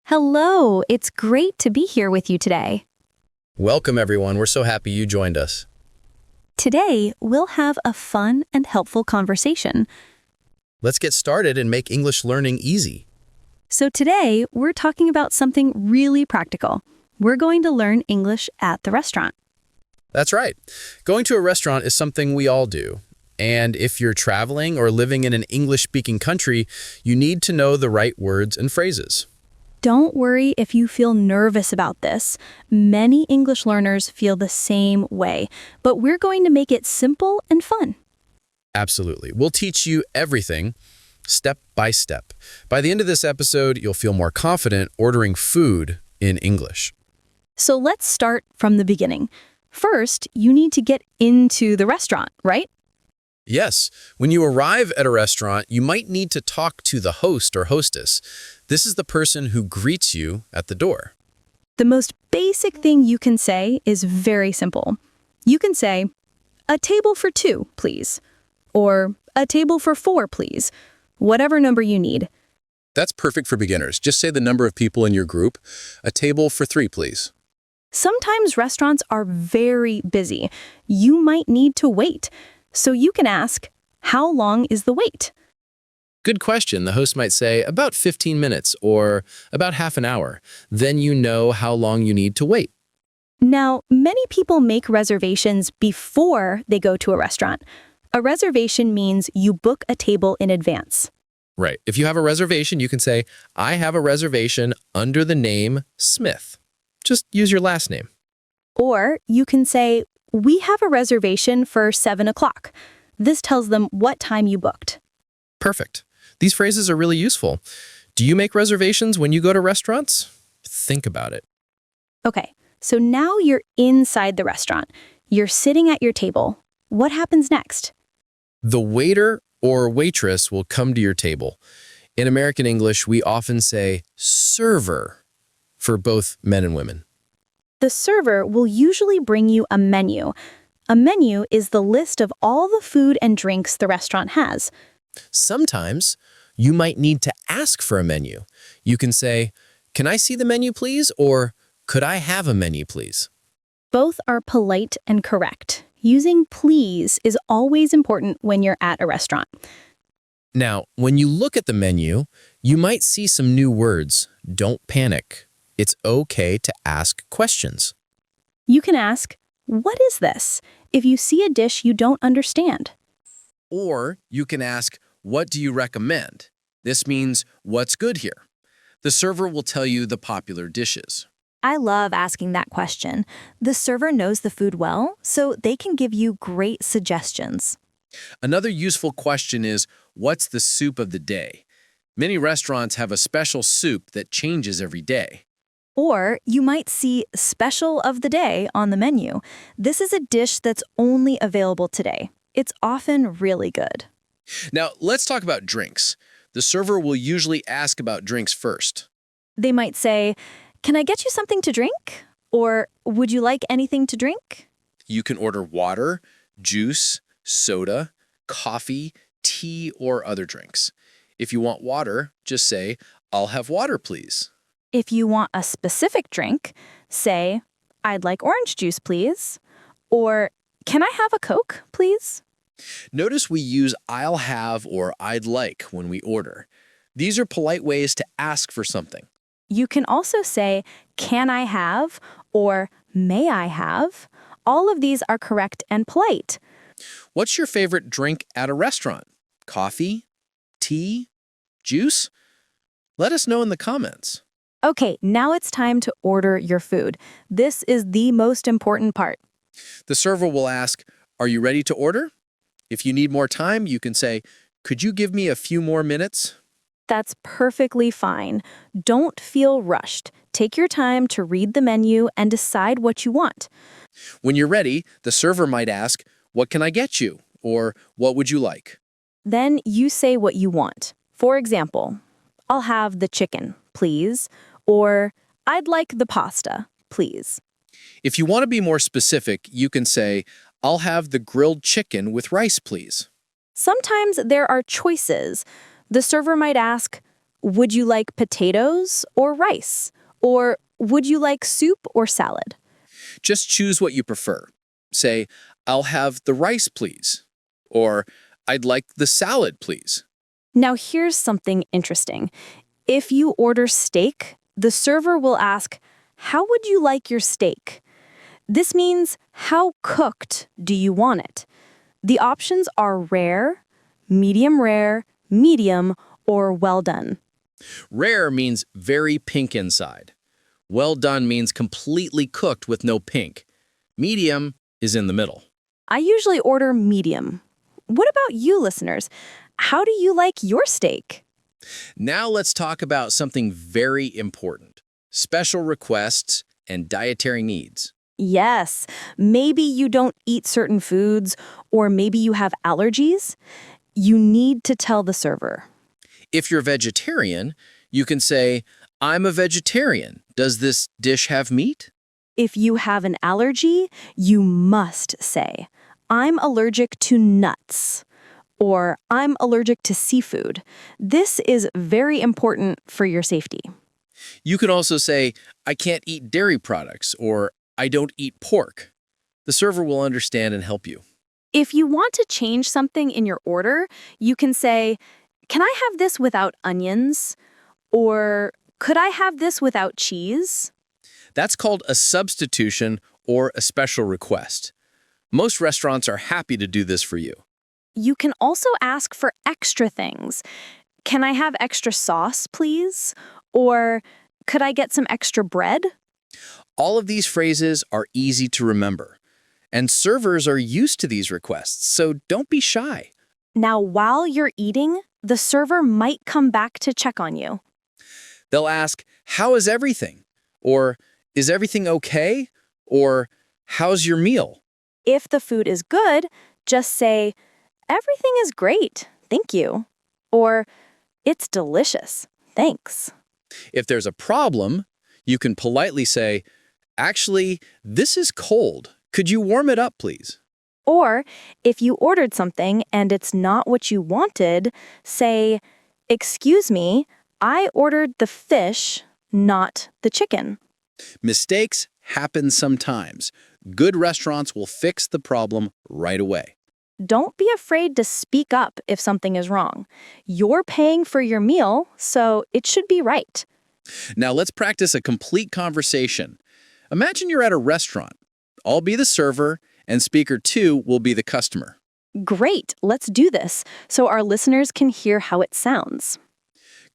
Hello, it's great to be here with you today. Welcome, everyone. We're so happy you joined us. Today, we'll have a fun and helpful conversation. Let's get started and make English learning easy. So today, we're talking about something really practical. We're going to learn English at the restaurant. That's right. Going to a restaurant is something we all do. And if you're traveling or living in an English-speaking country, you need to know the right words and phrases. Don't worry if you feel nervous about this. Many English learners feel the same way, but we're going to make it simple and fun. Absolutely. We'll teach you everything step by step. By the end of this episode, you'll feel more confident ordering food in English. So let's start from the beginning. First, you need to get into the restaurant, right? Yes, when you arrive at a restaurant, you might need to talk to the host or hostess. This is the person who greets you at the door. The most basic thing you can say is very simple. You can say, "A table for 2, please," or "A table for 4, please," whatever number you need. That's perfect for beginners. Just say the number of people in your group. A table for 3, please. Sometimes restaurants are very busy. You might need to wait. So you can ask, "How long is the wait?" Good question. The host might say about 15 minutes or about half an hour. Then you know how long you need to wait. Now, many people make reservations before they go to a restaurant. A reservation means you book a table in advance. Right. If you have a reservation, you can say, "I have a reservation under the name Smith." Just use your last name. Or you can say, "We have a reservation for 7 o'clock." This tells them what time you booked. Perfect. These phrases are really useful. Do you make reservations when you go to restaurants? Think about it. Okay, so now you're inside the restaurant. You're sitting at your table. What happens next? The waiter or waitress will come to your table. In American English, we often say server for both men and women. The server will usually bring you a menu. A menu is the list of all the food and drinks the restaurant has. Sometimes you might need to ask for a menu. You can say, "Can I see the menu, please?" or "Could I have a menu, please?" Both are polite and correct. Using please is always important when you're at a restaurant. Now, when you look at the menu, you might see some new words. Don't panic. It's okay to ask questions. You can ask, "What is this?" if you see a dish you don't understand. Or you can ask, "What do you recommend?" This means, "What's good here?" The server will tell you the popular dishes. I love asking that question. The server knows the food well, so they can give you great suggestions. Another useful question is, "What's the soup of the day?" Many restaurants have a special soup that changes every day. Or you might see special of the day on the menu. This is a dish that's only available today. It's often really good. Now, let's talk about drinks. The server will usually ask about drinks first. They might say, "Can I get you something to drink?" Or "Would you like anything to drink?" You can order water, juice, soda, coffee, tea, or other drinks. If you want water, just say, "I'll have water, please." If you want a specific drink, say, "I'd like orange juice, please." Or, "Can I have a Coke, please?" Notice we use "I'll have" or "I'd like" when we order. These are polite ways to ask for something. You can also say, "Can I have?" or "May I have?" All of these are correct and polite. What's your favorite drink at a restaurant? Coffee? Tea? Juice? Let us know in the comments. Okay, now it's time to order your food. This is the most important part. The server will ask, "Are you ready to order?" If you need more time, you can say, "Could you give me a few more minutes?" That's perfectly fine. Don't feel rushed. Take your time to read the menu and decide what you want. When you're ready, the server might ask, "What can I get you?" or "What would you like?" Then you say what you want. For example, "I'll have the chicken, please," or "I'd like the pasta, please." If you want to be more specific, you can say, "I'll have the grilled chicken with rice, please." Sometimes there are choices. The server might ask, would you like potatoes or rice? Or would you like soup or salad? Just choose what you prefer. Say, I'll have the rice, please. Or, I'd like the salad, please. Now here's something interesting. If you order steak, the server will ask, how would you like your steak? This means, how cooked do you want it? The options are rare, medium, or well done. Rare means very pink inside. Well done means completely cooked with no pink. Medium is in the middle. I usually order medium. What about you, listeners? How do you like your steak? Now let's talk about something very important. Special requests and dietary needs. Yes, maybe you don't eat certain foods, or maybe you have allergies. You need to tell the server. If you're vegetarian, you can say, I'm a vegetarian. Does this dish have meat? If you have an allergy, you must say, I'm allergic to nuts, or I'm allergic to seafood. This is very important for your safety. You can also say, I can't eat dairy products, or I don't eat pork. The server will understand and help you. If you want to change something in your order, you can say, can I have this without onions? Or could I have this without cheese? That's called a substitution or a special request. Most restaurants are happy to do this for you. You can also ask for extra things. Can I have extra sauce, please? Or could I get some extra bread? All of these phrases are easy to remember, and servers are used to these requests, so don't be shy. Now, while you're eating, the server might come back to check on you. They'll ask, how is everything? Or, is everything okay? Or, how's your meal? If the food is good, just say, everything is great, thank you. Or, it's delicious, thanks. If there's a problem, you can politely say, actually, this is cold. Could you warm it up, please? Or, if you ordered something and it's not what you wanted, say, excuse me, I ordered the fish, not the chicken. Mistakes happen sometimes. Good restaurants will fix the problem right away. Don't be afraid to speak up if something is wrong. You're paying for your meal, so it should be right. Now let's practice a complete conversation. Imagine you're at a restaurant. I'll be the server, and speaker 2 will be the customer. Great, let's do this so our listeners can hear how it sounds.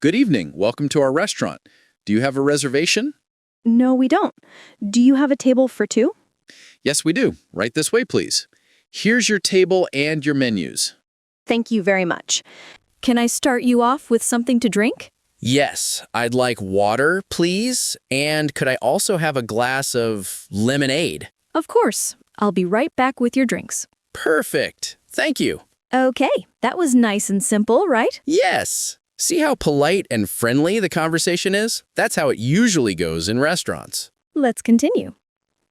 Good evening. Welcome to our restaurant. Do you have a reservation? No, we don't. Do you have a table for two? Yes, we do. Right this way, please. Here's your table and your menus. Thank you very much. Can I start you off with something to drink? Yes, I'd like water, please. And could I also have a glass of lemonade? Of course. I'll be right back with your drinks. Perfect. Thank you. Okay, that was nice and simple, right? Yes. See how polite and friendly the conversation is? That's how it usually goes in restaurants. Let's continue.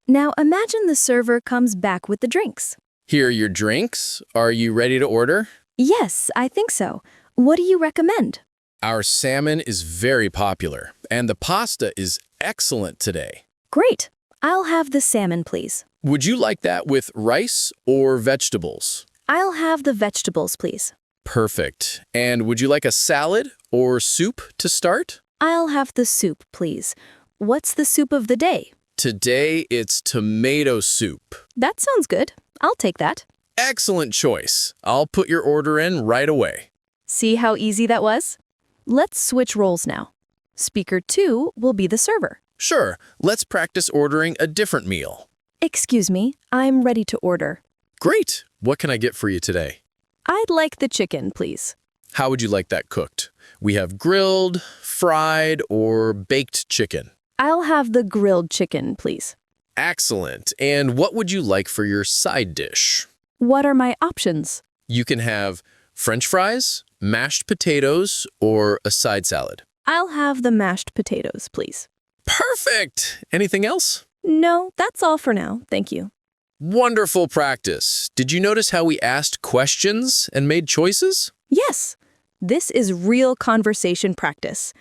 Now imagine the server comes back with the drinks. Here are your drinks. Are you ready to order? Yes, I think so. What do you recommend? Our salmon is very popular, and the pasta is excellent today. Great. I'll have the salmon, please. Would you like that with rice or vegetables? I'll have the vegetables, please. Perfect. And would you like a salad or soup to start? I'll have the soup, please. What's the soup of the day? Today, it's tomato soup. That sounds good. I'll take that. Excellent choice. I'll put your order in right away. See how easy that was? Let's switch roles now. Speaker 2 will be the server. Sure, let's practice ordering a different meal. Excuse me, I'm ready to order. Great. What can I get for you today? I'd like the chicken, please. How would you like that cooked? We have grilled, fried, or baked chicken. I'll have the grilled chicken, please. Excellent. And what would you like for your side dish? What are my options? You can have French fries, mashed potatoes, or a side salad. I'll have the mashed potatoes, please. Perfect! Anything else? No, that's all for now. Thank you. Wonderful practice. Did you notice how we asked questions and made choices? Yes. This is real conversation practice.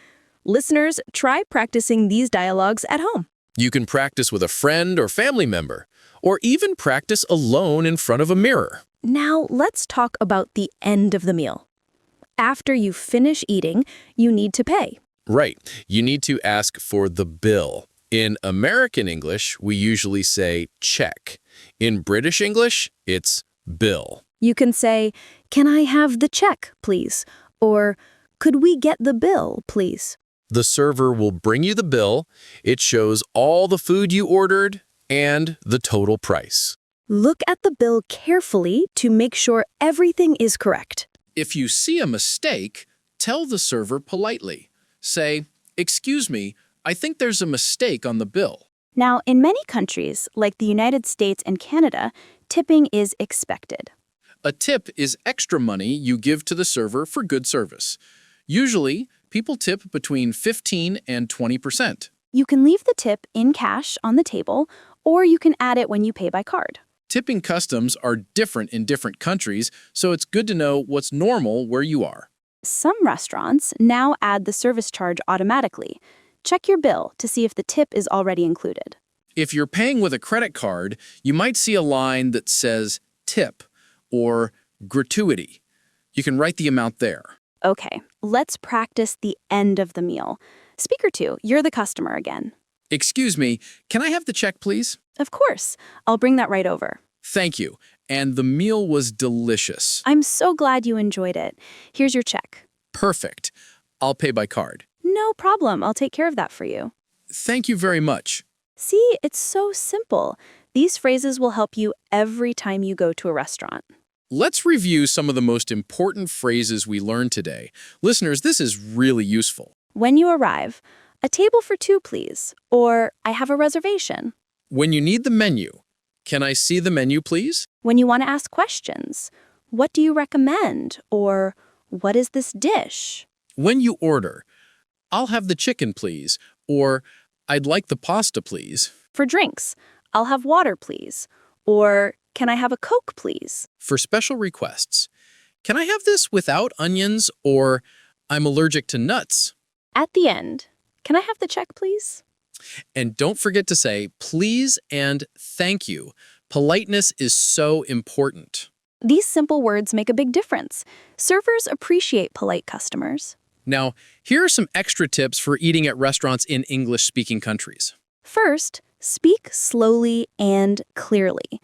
Listeners, try practicing these dialogues at home. You can practice with a friend or family member, or even practice alone in front of a mirror. Now, let's talk about the end of the meal. After you finish eating, you need to pay. Right. You need to ask for the bill. In American English, we usually say check. In British English, it's bill. You can say, "Can I have the check, please?" Or, "Could we get the bill, please?" The server will bring you the bill. It shows all the food you ordered and the total price. Look at the bill carefully to make sure everything is correct. If you see a mistake, tell the server politely. Say, "Excuse me, I think there's a mistake on the bill." Now, in many countries, like the United States and Canada, tipping is expected. A tip is extra money you give to the server for good service. Usually, people tip between 15 and 20%. You can leave the tip in cash on the table, or you can add it when you pay by card. Tipping customs are different in different countries, so it's good to know what's normal where you are. Some restaurants now add the service charge automatically. Check your bill to see if the tip is already included. If you're paying with a credit card, you might see a line that says tip or gratuity. You can write the amount there. Okay, let's practice the end of the meal. Speaker 2, you're the customer again. "Excuse me, can I have the check, please?" Of course, I'll bring that right over. "Thank you. And the meal was delicious." I'm so glad you enjoyed it. Here's your check. "Perfect. I'll pay by card." No problem, I'll take care of that for you. "Thank you very much." See, it's so simple. These phrases will help you every time you go to a restaurant. Let's review some of the most important phrases we learned today. Listeners, this is really useful. When you arrive, "A table for two, please," or "I have a reservation." When you need the menu, "Can I see the menu, please?" When you want to ask questions, "What do you recommend?" or "What is this dish?" When you order, "I'll have the chicken, please," or "I'd like the pasta, please." For drinks, "I'll have water, please," or "Can I have a Coke, please?" For special requests, "Can I have this without onions?" or "I'm allergic to nuts." At the end, "Can I have the check, please?" And don't forget to say please and thank you. Politeness is so important. These simple words make a big difference. Servers appreciate polite customers. Now, here are some extra tips for eating at restaurants in English-speaking countries. First, speak slowly and clearly.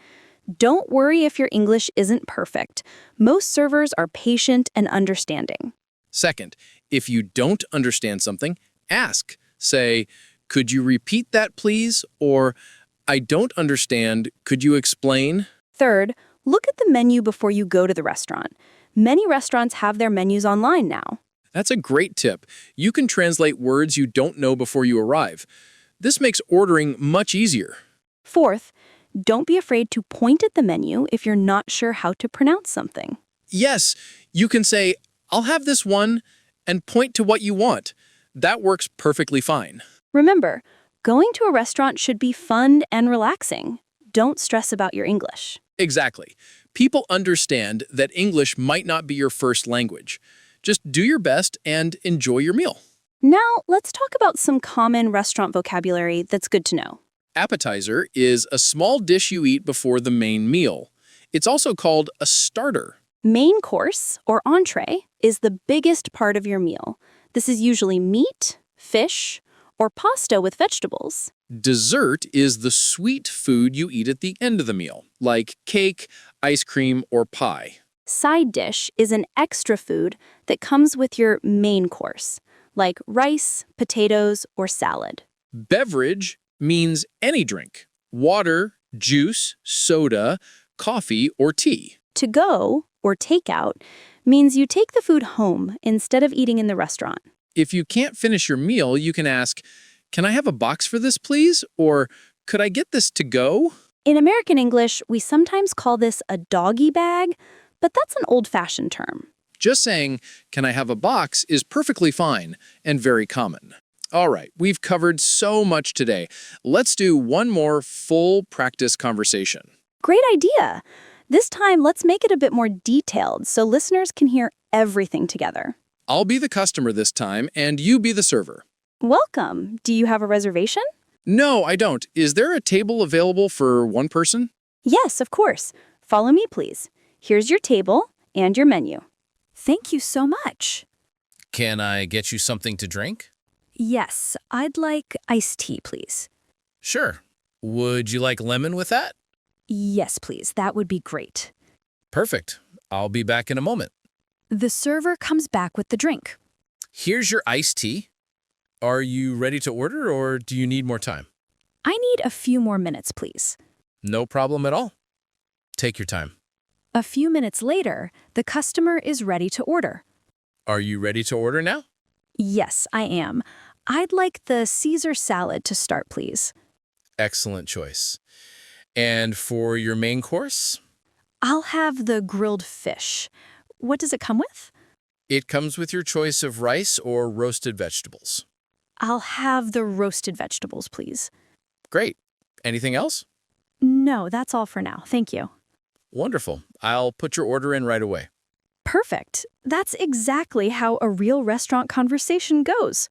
Don't worry if your English isn't perfect. Most servers are patient and understanding. Second, if you don't understand something, ask. Say, "Could you repeat that, please?" Or, "I don't understand. Could you explain?" Third, look at the menu before you go to the restaurant. Many restaurants have their menus online now. That's a great tip. You can translate words you don't know before you arrive. This makes ordering much easier. Fourth, don't be afraid to point at the menu if you're not sure how to pronounce something. Yes, you can say, "I'll have this one," and point to what you want. That works perfectly fine. Remember, going to a restaurant should be fun and relaxing. Don't stress about your English. Exactly. People understand that English might not be your first language. Just do your best and enjoy your meal. Now, let's talk about some common restaurant vocabulary that's good to know. Appetizer is a small dish you eat before the main meal. It's also called a starter. Main course, or entree, is the biggest part of your meal. This is usually meat, fish, or pasta with vegetables. Dessert is the sweet food you eat at the end of the meal, like cake, ice cream, or pie. Side dish is an extra food that comes with your main course, like rice, potatoes, or salad. Beverage means any drink: water, juice, soda, coffee, or tea. To go, or takeout, means you take the food home instead of eating in the restaurant. If you can't finish your meal, you can ask, "Can I have a box for this, please?" Or, "Could I get this to go?" In American English, we sometimes call this a doggy bag, but that's an old-fashioned term. Just saying, "Can I have a box?" is perfectly fine and very common. All right, we've covered so much today. Let's do one more full practice conversation. Great idea! This time, let's make it a bit more detailed so listeners can hear everything together. I'll be the customer this time, and you be the server. Welcome. Do you have a reservation? No, I don't. Is there a table available for one person? Yes, of course. Follow me, please. Here's your table and your menu. Thank you so much. Can I get you something to drink? Yes, I'd like iced tea, please. Sure. Would you like lemon with that? Yes, please. That would be great. Perfect. I'll be back in a moment. The server comes back with the drink. Here's your iced tea. Are you ready to order or do you need more time? I need a few more minutes, please. No problem at all. Take your time. A few minutes later, the customer is ready to order. Are you ready to order now? Yes, I am. I'd like the Caesar salad to start, please. Excellent choice. And for your main course? I'll have the grilled fish. What does it come with? It comes with your choice of rice or roasted vegetables. I'll have the roasted vegetables, please. Great. Anything else? No, that's all for now. Thank you. Wonderful. I'll put your order in right away. Perfect. That's exactly how a real restaurant conversation goes.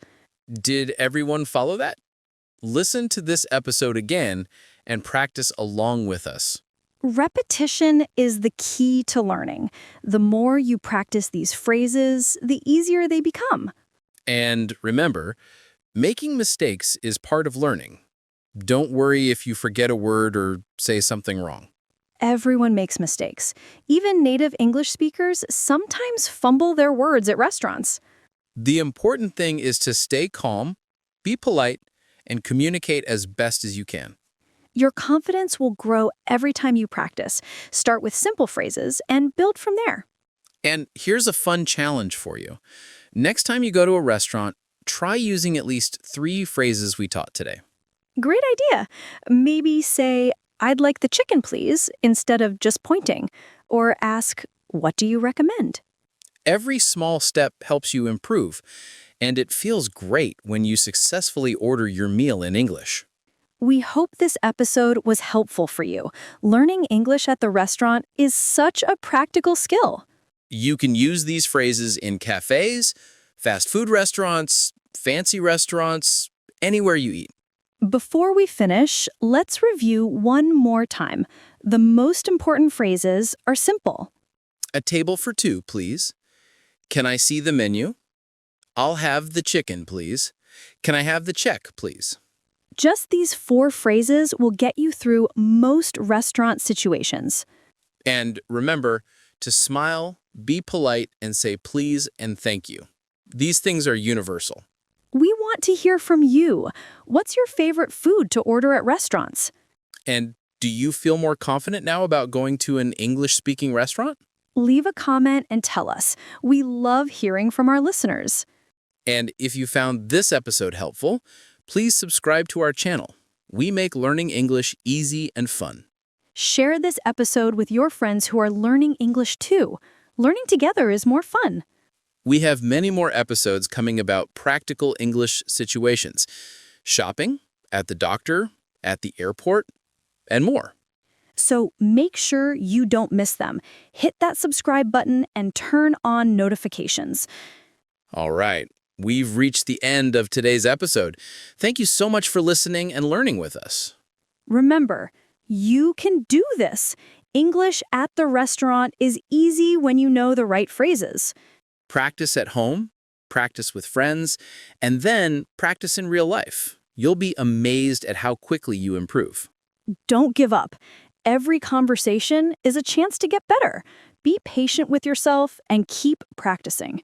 Did everyone follow that? Listen to this episode again and practice along with us. Repetition is the key to learning. The more you practice these phrases, the easier they become. And remember, making mistakes is part of learning. Don't worry if you forget a word or say something wrong. Everyone makes mistakes. Even native English speakers sometimes fumble their words at restaurants. The important thing is to stay calm, be polite, and communicate as best as you can. Your confidence will grow every time you practice. Start with simple phrases and build from there. And here's a fun challenge for you. Next time you go to a restaurant, try using at least 3 phrases we taught today. Great idea. Maybe say, "I'd like the chicken, please," instead of just pointing. Or ask, "What do you recommend?" Every small step helps you improve, and it feels great when you successfully order your meal in English. We hope this episode was helpful for you. Learning English at the restaurant is such a practical skill. You can use these phrases in cafes, fast food restaurants, fancy restaurants, anywhere you eat. Before we finish, let's review one more time. The most important phrases are simple. A table for 2, please. Can I see the menu? I'll have the chicken, please. Can I have the check, please? Just these 4 phrases will get you through most restaurant situations. And remember to smile, be polite, and say please and thank you. These things are universal. We want to hear from you. What's your favorite food to order at restaurants? And do you feel more confident now about going to an English-speaking restaurant? Leave a comment and tell us. We love hearing from our listeners. And if you found this episode helpful, please subscribe to our channel. We make learning English easy and fun. Share this episode with your friends who are learning English too. Learning together is more fun. We have many more episodes coming about practical English situations, shopping, at the doctor, at the airport, and more. So make sure you don't miss them. Hit that subscribe button and turn on notifications. All right, we've reached the end of today's episode. Thank you so much for listening and learning with us. Remember, you can do this. English at the restaurant is easy when you know the right phrases. Practice at home, practice with friends, and then practice in real life. You'll be amazed at how quickly you improve. Don't give up. Every conversation is a chance to get better. Be patient with yourself and keep practicing.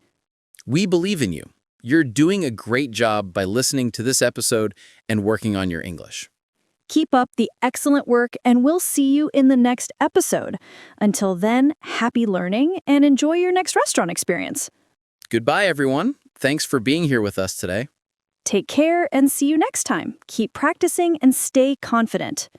We believe in you. You're doing a great job by listening to this episode and working on your English. Keep up the excellent work, and we'll see you in the next episode. Until then, happy learning and enjoy your next restaurant experience. Goodbye, everyone. Thanks for being here with us today. Take care and see you next time. Keep practicing and stay confident.